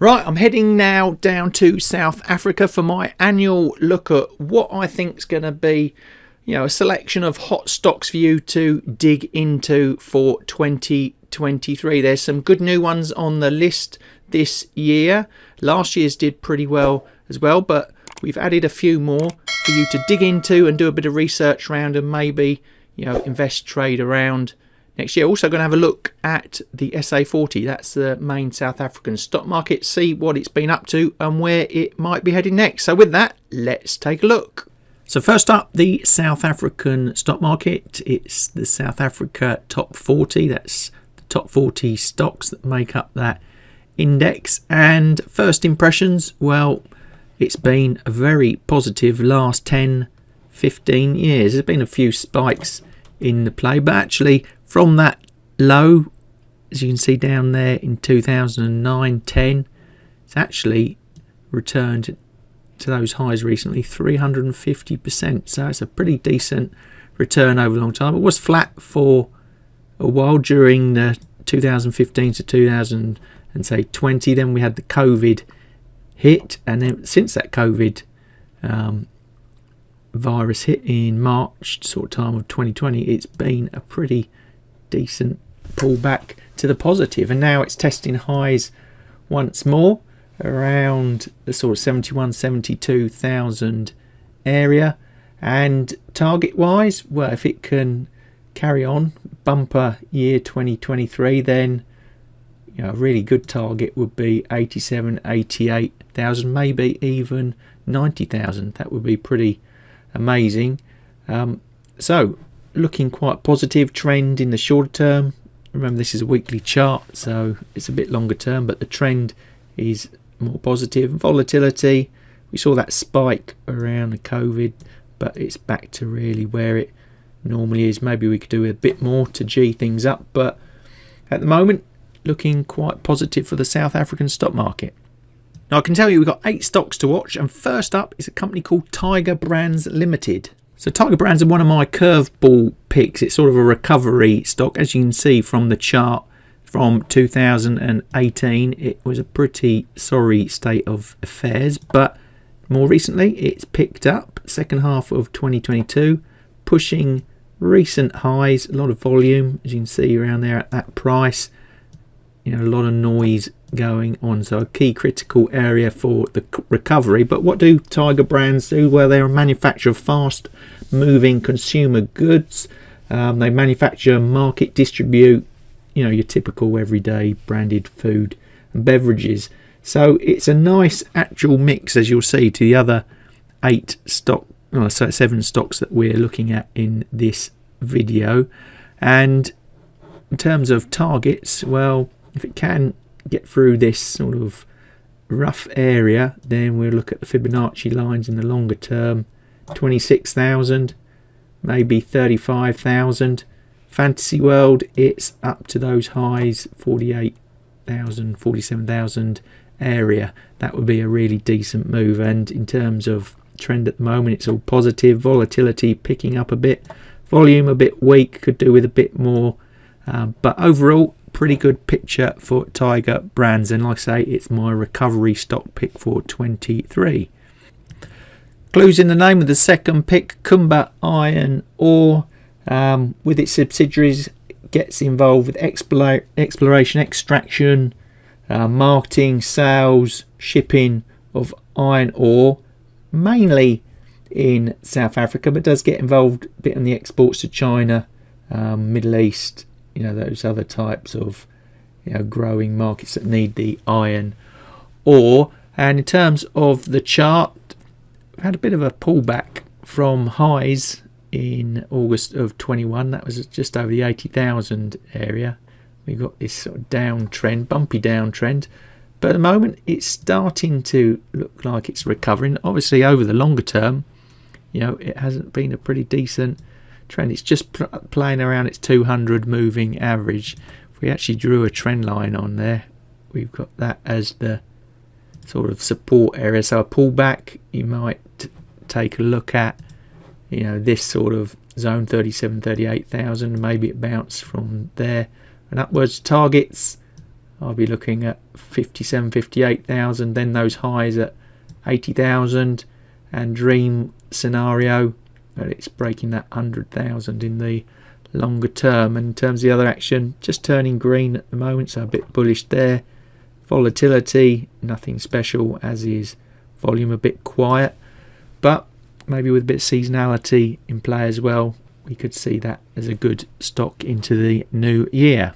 Right, I'm heading now down to South Africa for my annual look at what I think is going to be, a selection of hot stocks for you to dig into for 2023. There's some good new ones on the list this year. Last year's did pretty well as well, but we've added a few more for you to dig into and do a bit of research around and maybe, invest, trade around next year. Also going to have a look at the SA40. That's the main South African stock market. See what it's been up to and where it might be heading next. So with that, let's take a look. So first up, the South African stock market. It's the South Africa top 40. That's the top 40 stocks that make up that index. And first impressions, well, it's been a very positive last 10, 15 years. There's been a few spikes in the play, but actually from that low, as you can see down there in 2009-10, it's actually returned to those highs recently, 350%. So it's a pretty decent return over a long time. It was flat for a while during the 2015 to 2020. Then we had the COVID hit, and then since that COVID virus hit in March sort of time of 2020, it's been a pretty decent pullback to the positive, and now it's testing highs once more around the sort of 71,000-72,000 area. And target wise, well, if it can carry on bumper year 2023, then a really good target would be 87,000-88,000, maybe even 90,000. That would be pretty amazing. So looking quite positive trend in the shorter term. Remember, this is a weekly chart, so it's a bit longer term, but the trend is more positive. Volatility, we saw that spike around the COVID, but it's back to really where it normally is. Maybe we could do a bit more to G things up, but at the moment looking quite positive for the South African stock market. Now I can tell you we've got 8 stocks to watch, and first up is a company called Tiger Brands Limited. So Tiger Brands are one of my curveball picks. It's sort of a recovery stock. As you can see from the chart from 2018, it was a pretty sorry state of affairs, but more recently it's picked up. Second half of 2022, pushing recent highs, a lot of volume, as you can see around there at that price. A lot of noise going on, so a key critical area for the recovery. But what do Tiger Brands do? Well, they're a manufacturer of fast moving consumer goods. They manufacture, market, distribute, your typical everyday branded food and beverages. So it's a nice actual mix, as you'll see, to the other 7 stocks that we're looking at in this video. And in terms of targets, well, if it can get through this sort of rough area, then we'll look at the Fibonacci lines in the longer term. 26,000, maybe 35,000. Fantasy world, it's up to those highs, 48,000, 47,000 area. That would be a really decent move. And in terms of trend at the moment, it's all positive. Volatility picking up a bit, volume a bit weak, could do with a bit more, but overall pretty good picture for Tiger Brands. And like I say, it's my recovery stock pick for 23. Clues in the name of the second pick, Kumba Iron Ore, with its subsidiaries, gets involved with exploration, extraction, marketing, sales, shipping of iron ore, mainly in South Africa, but does get involved a bit in the exports to China, Middle East, those other types of growing markets that need the iron ore. And in terms of the chart, we've had a bit of a pullback from highs in August of 21. That was just over the 80,000 area. We've got this sort of downtrend, bumpy downtrend, but at the moment it's starting to look like it's recovering. Obviously over the longer term, it hasn't been a pretty decent trend. It's just playing around its 200 moving average. If we actually drew a trend line on there, we've got that as the sort of support area. So a pullback, you might take a look at this sort of zone, 37,000, 38,000. Maybe it bounced from there and upwards. Targets I'll be looking at 57, 58,000, then those highs at 80,000, and dream scenario that it's breaking that 100,000 in the longer term. And in terms of the other action, just turning green at the moment, so a bit bullish there. Volatility, nothing special, as is volume, a bit quiet, but maybe with a bit of seasonality in play as well, we could see that as a good stock into the new year.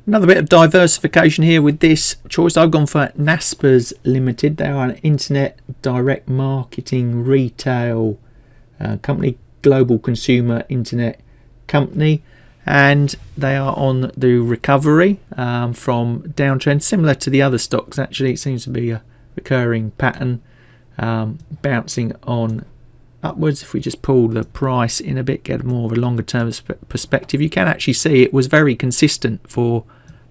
Another bit of diversification here with this choice. I've gone for Naspers Limited. They are an internet direct marketing retail company, global consumer internet company, and they are on the recovery from downtrend, similar to the other stocks. Actually, it seems to be a recurring pattern, bouncing on upwards. If we just pull the price in a bit, get more of a longer term perspective, you can actually see it was very consistent for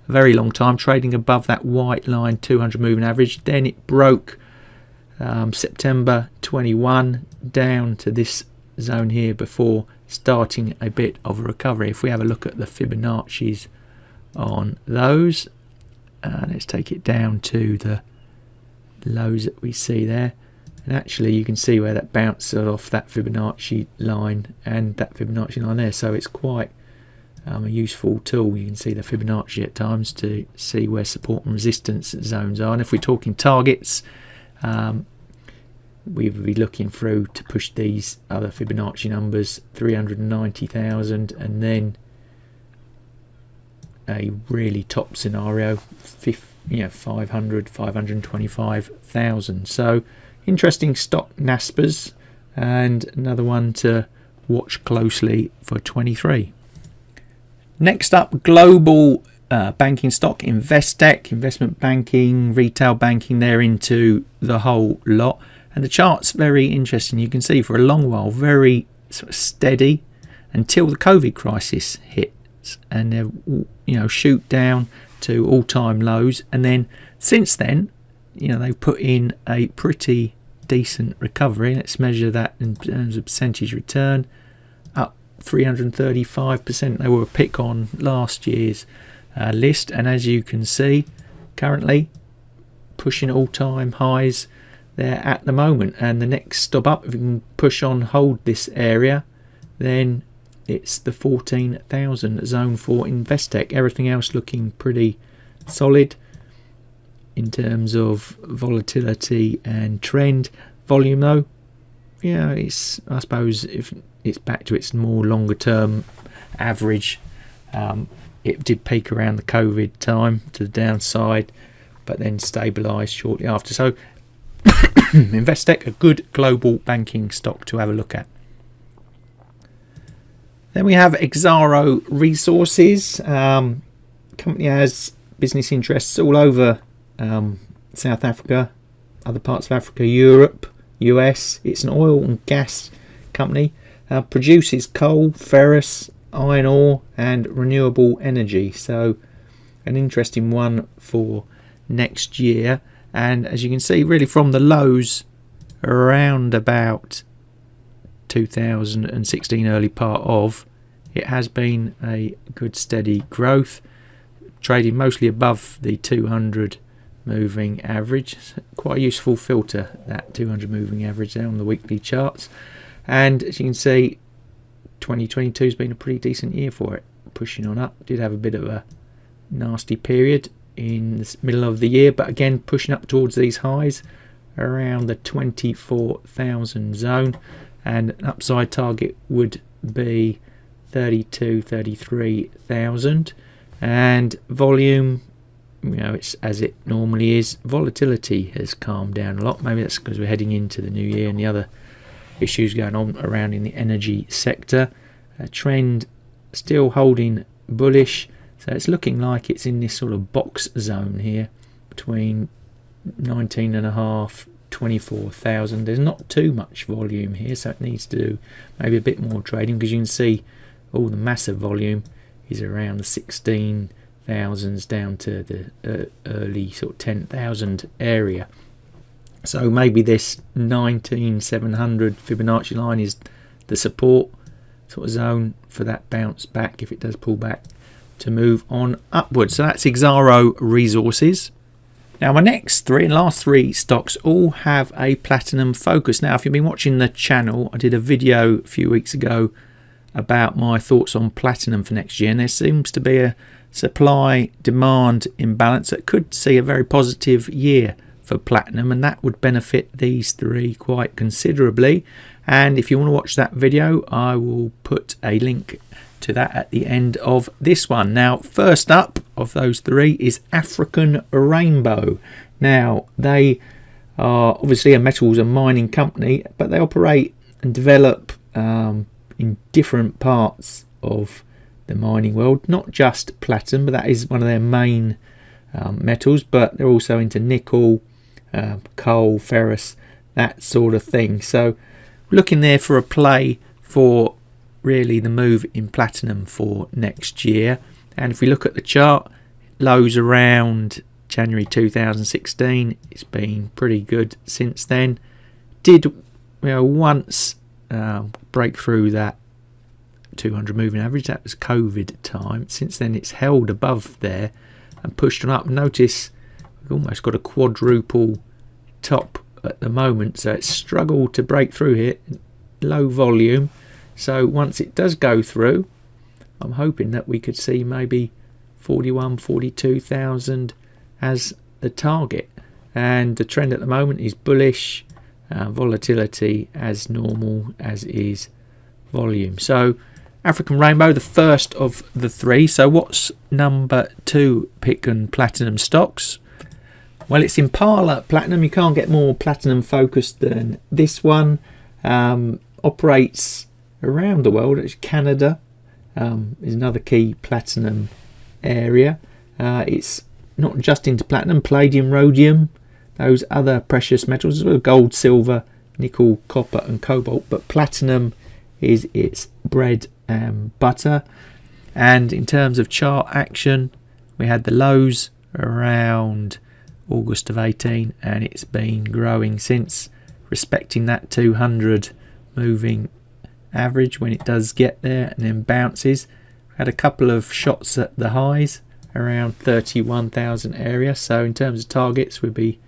a very long time, trading above that white line 200 moving average. Then it broke September 21 down to this zone here before starting a bit of a recovery. If we have a look at the Fibonacci's on those, let's take it down to the lows that we see there, and actually you can see where that bounced off that Fibonacci line and that Fibonacci line there. So it's quite a useful tool. You can see the Fibonacci at times to see where support and resistance zones are, and if we're talking targets, we will be looking through to push these other Fibonacci numbers, 390,000, and then a really top scenario, 500, 525,000. So interesting stock, Naspers, and another one to watch closely for 23. Next up, global banking stock, Investec, investment banking, retail banking, they're into the whole lot. And the chart's very interesting. You can see for a long while, very sort of steady until the COVID crisis hits, and they shoot down to all-time lows. And then since then, they've put in a pretty decent recovery. Let's measure that in terms of percentage return, up 335%. They were a pick on last year's list, and as you can see, currently pushing all-time highs there at the moment. And the next stop up, if we can push on, hold this area, then it's the 14,000 zone for Investec. Everything else looking pretty solid in terms of volatility and trend. Volume though, it's, I suppose, if it's back to its more longer term average. It did peak around the COVID time to the downside, but then stabilised shortly after. So Investec, a good global banking stock to have a look at. Then we have Exaro Resources. Company has business interests all over South Africa, other parts of Africa, Europe, US. It's an oil and gas company. Produces coal, ferrous, iron ore and renewable energy. So an interesting one for next year. And as you can see, really from the lows around about 2016, early part of, it has been a good steady growth, trading mostly above the 200 moving average. Quite a useful filter, that 200 moving average there on the weekly charts. And as you can see, 2022 has been a pretty decent year for it, pushing on up. Did have a bit of a nasty period in the middle of the year, but again pushing up towards these highs around the 24,000 zone, and an upside target would be 33,000. And volume, it's as it normally is. Volatility has calmed down a lot. Maybe that's because we're heading into the new year and the other issues going on around in the energy sector. Trend still holding bullish, so it's looking like it's in this sort of box zone here between 19.5, 24,000. There's not too much volume here, so it needs to do maybe a bit more trading, because you can see all the massive volume is around the 16,000s down to the early sort of 10,000 area. So maybe this 19,700 Fibonacci line is the support sort of zone for that bounce back if it does pull back to move on upwards. So that's Exaro Resources. Now my next three and last three stocks all have a platinum focus. Now if you've been watching the channel, I did a video a few weeks ago about my thoughts on platinum for next year, and there seems to be a supply demand imbalance that could see a very positive year for platinum, and that would benefit these three quite considerably. And if you want to watch that video, I will put a link to that at the end of this one. Now first up of those three is African Rainbow. Now they are obviously a metals and mining company, but they operate and develop in different parts of the mining world, not just platinum, but that is one of their main metals, but they're also into nickel, coal, ferrous, that sort of thing. So looking there for a play for really the move in platinum for next year. And if we look at the chart, lows around January 2016, it's been pretty good since then. Did once break through that 200 moving average, that was COVID time. Since then it's held above there and pushed on up. Notice we've almost got a quadruple top at the moment, so it's struggled to break through here, low volume. So once it does go through, I'm hoping that we could see maybe 42,000 as the target. And the trend at the moment is bullish, volatility as normal, as is volume. So African Rainbow, the first of the three. So what's number two pick and platinum stocks? Well, it's Impala Platinum. You can't get more platinum focused than this one. Operates around the world. It's Canada is another key platinum area. It's not just into platinum, palladium, rhodium, those other precious metals as well, gold, silver, nickel, copper and cobalt, but platinum is its bread and butter. And in terms of chart action, we had the lows around August of 18, and it's been growing since, respecting that 200 moving average when it does get there, and then bounces. Had a couple of shots at the highs around 31,000 area. So in terms of targets, we'd be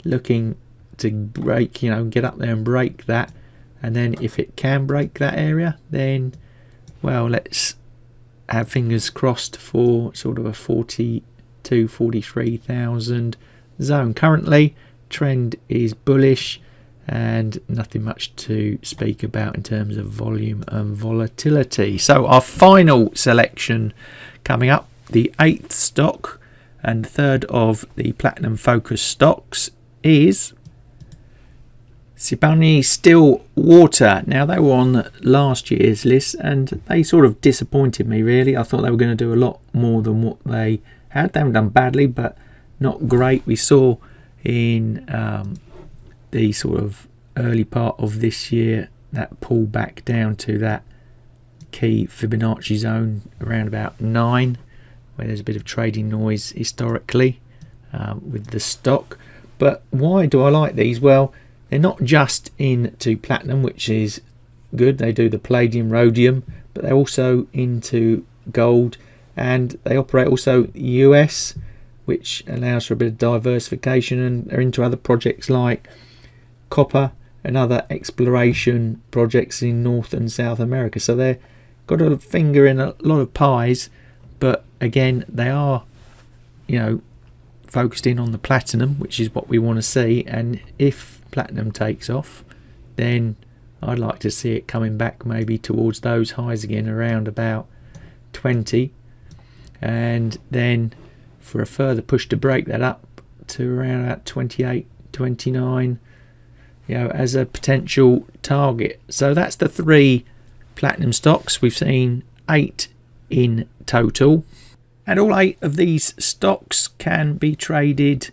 looking to break, get up there and break that. And then if it can break that area, then well, let's have fingers crossed for sort of a 42, 43,000 zone. Currently trend is bullish and nothing much to speak about in terms of volume and volatility. So our final selection coming up, the eighth stock and third of the platinum focus stocks, is Sibanye-Stillwater. Now they were on last year's list and they sort of disappointed me really. I thought they were going to do a lot more than what they had. They haven't done badly, but not great. We saw in the sort of early part of this year that pull back down to that key Fibonacci zone around about 9, where there's a bit of trading noise historically with the stock. But why do I like these? Well, they're not just into platinum, which is good. They do the palladium, rhodium, but they're also into gold, and they operate also US, which allows for a bit of diversification, and are into other projects like copper and other exploration projects in North and South America. So they've got a finger in a lot of pies, but again, they are, focused in on the platinum, which is what we want to see. And if platinum takes off, then I'd like to see it coming back maybe towards those highs again around about 20, and then for a further push to break that up to around about 28, 29, as a potential target. So that's the three platinum stocks. We've seen 8 in total, and all 8 of these stocks can be traded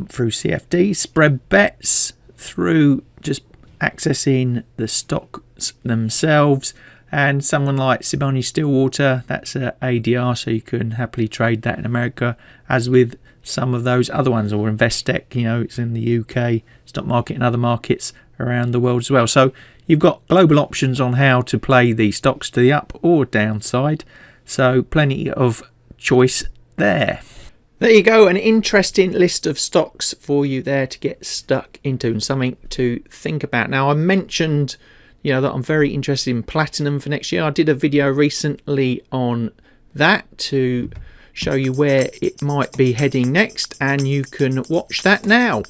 through CFD, spread bets, through just accessing the stocks themselves. And someone like Sibanye-Stillwater, that's a ADR, so you can happily trade that in America, as with some of those other ones, or Investec, it's in the UK stock market and other markets around the world as well. So you've got global options on how to play the stocks to the up or downside. So plenty of choice there. There you go, an interesting list of stocks for you there to get stuck into and something to think about. Now, I mentioned, that I'm very interested in platinum for next year. I did a video recently on that to show you where it might be heading next, and you can watch that now.